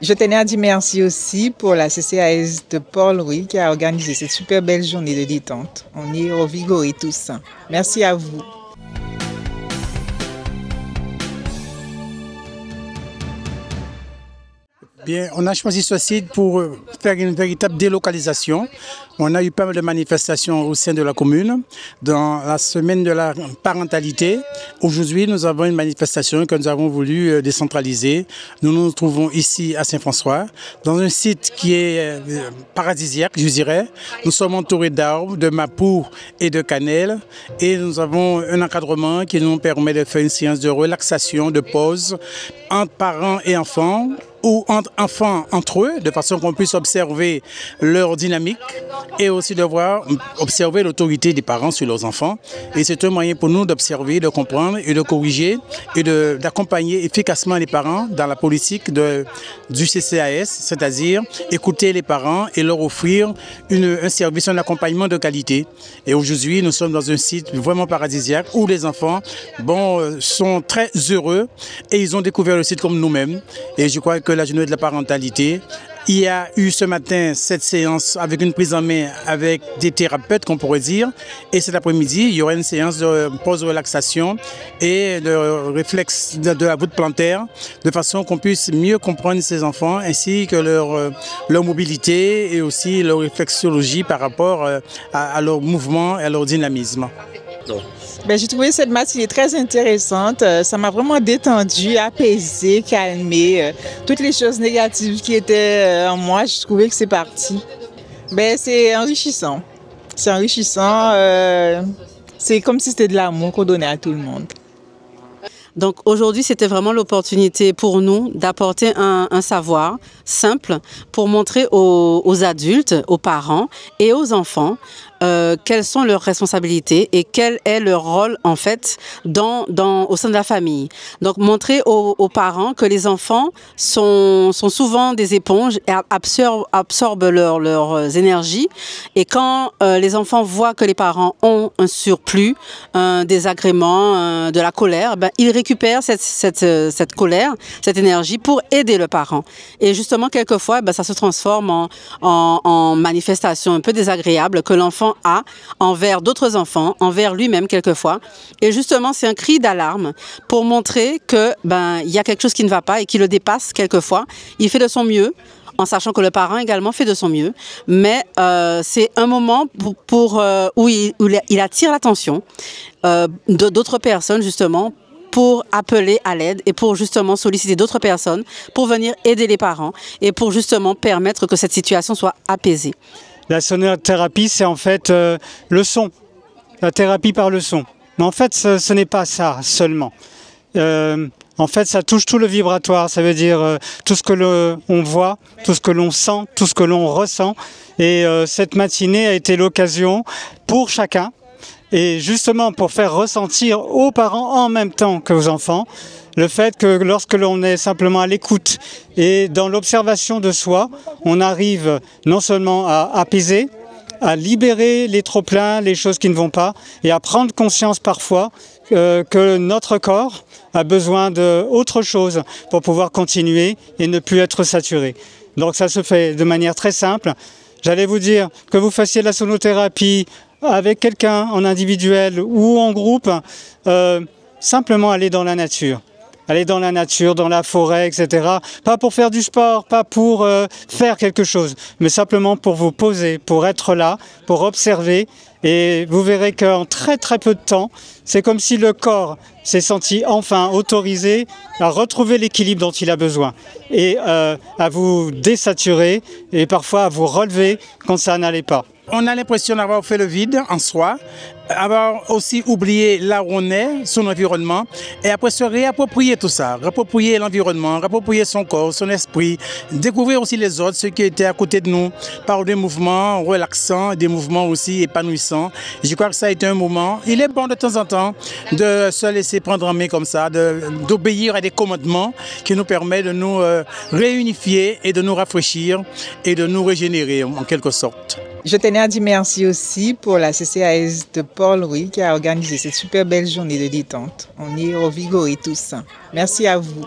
Je tenais à dire merci aussi pour la CCAS de Paul-Louis qui a organisé cette super belle journée de détente. On est revigorés tous. Merci à vous. Bien, on a choisi ce site pour faire une véritable délocalisation. On a eu pas mal de manifestations au sein de la commune. Dans la semaine de la parentalité, aujourd'hui, nous avons une manifestation que nous avons voulu décentraliser. Nous nous trouvons ici à Saint-François, dans un site qui est paradisiaque, je dirais. Nous sommes entourés d'arbres, de mapoux et de cannelle. Et nous avons un encadrement qui nous permet de faire une séance de relaxation, de pause entre parents et enfants, ou entre enfants entre eux, de façon qu'on puisse observer leur dynamique et aussi de observer l'autorité des parents sur leurs enfants. Et c'est un moyen pour nous d'observer, de comprendre et de corriger et d'accompagner efficacement les parents dans la politique du CCAS, c'est-à-dire écouter les parents et leur offrir un service, un accompagnement de qualité. Et aujourd'hui, nous sommes dans un site vraiment paradisiaque où les enfants sont très heureux et ils ont découvert le site comme nous-mêmes. Et je crois que la journée de la parentalité, il y a eu ce matin cette séance avec une prise en main avec des thérapeutes, qu'on pourrait dire. Et cet après-midi, il y aura une séance de pause de relaxation et de réflexe de la voûte plantaire, de façon qu'on puisse mieux comprendre ces enfants ainsi que leur mobilité et aussi leur réflexologie par rapport à leur mouvement et à leur dynamisme. J'ai trouvé cette matinée très intéressante. Ça m'a vraiment détendu, apaisé, calmé. Toutes les choses négatives qui étaient en moi, je trouvais que c'est parti. C'est enrichissant. C'est enrichissant. C'est comme si c'était de l'amour qu'on donnait à tout le monde. Donc aujourd'hui, c'était vraiment l'opportunité pour nous d'apporter un savoir simple pour montrer aux adultes, aux parents et aux enfants quelles sont leurs responsabilités et quel est leur rôle en fait au sein de la famille. Donc montrer aux parents que les enfants sont souvent des éponges et absorbent leurs énergies, et quand les enfants voient que les parents ont un surplus, un désagrément, de la colère, ils récupèrent cette colère, cette énergie pour aider le parent. Et justement, quelquefois, ça se transforme en manifestation un peu désagréable que l'enfant a envers d'autres enfants, envers lui-même quelquefois. Et justement, c'est un cri d'alarme pour montrer que il y a quelque chose qui ne va pas et qui le dépasse quelquefois. Il fait de son mieux, en sachant que le parent également fait de son mieux. Mais c'est un moment où il attire l'attention d'autres personnes, justement, pour appeler à l'aide et pour justement solliciter d'autres personnes pour venir aider les parents et pour justement permettre que cette situation soit apaisée. La sonothérapie, c'est en fait le son, la thérapie par le son. Mais en fait, ce n'est pas ça seulement. En fait, ça touche tout le vibratoire, ça veut dire tout ce que l'on voit, tout ce que l'on sent, tout ce que l'on ressent. Et cette matinée a été l'occasion pour chacun, et justement pour faire ressentir aux parents en même temps qu'aux enfants, le fait que lorsque l'on est simplement à l'écoute et dans l'observation de soi, on arrive non seulement à apaiser, à libérer les trop-pleins, les choses qui ne vont pas, et à prendre conscience parfois que notre corps a besoin d'autre chose pour pouvoir continuer et ne plus être saturé. Donc ça se fait de manière très simple. J'allais vous dire que vous fassiez de la sonothérapie avec quelqu'un en individuel ou en groupe, simplement aller dans la nature. Aller dans la nature, dans la forêt, etc. Pas pour faire du sport, pas pour faire quelque chose, mais simplement pour vous poser, pour être là, pour observer. Et vous verrez qu'en très très peu de temps, c'est comme si le corps s'est senti enfin autorisé à retrouver l'équilibre dont il a besoin et à vous désaturer et parfois à vous relever quand ça n'allait pas. On a l'impression d'avoir fait le vide en soi, avoir aussi oublié là où on est, son environnement, et après se réapproprier tout ça, réapproprier l'environnement, réapproprier son corps, son esprit, découvrir aussi les autres, ceux qui étaient à côté de nous, par des mouvements relaxants, des mouvements aussi épanouissants. Je crois que ça a été un moment, il est bon de temps en temps de se laisser prendre en main comme ça, d'obéir à des commandements qui nous permettent de nous réunifier et de nous rafraîchir et de nous régénérer en quelque sorte. Je tenais à dire merci aussi pour la CCAS de Paul-Louis qui a organisé cette super belle journée de détente. On est revigorés tous. Merci à vous.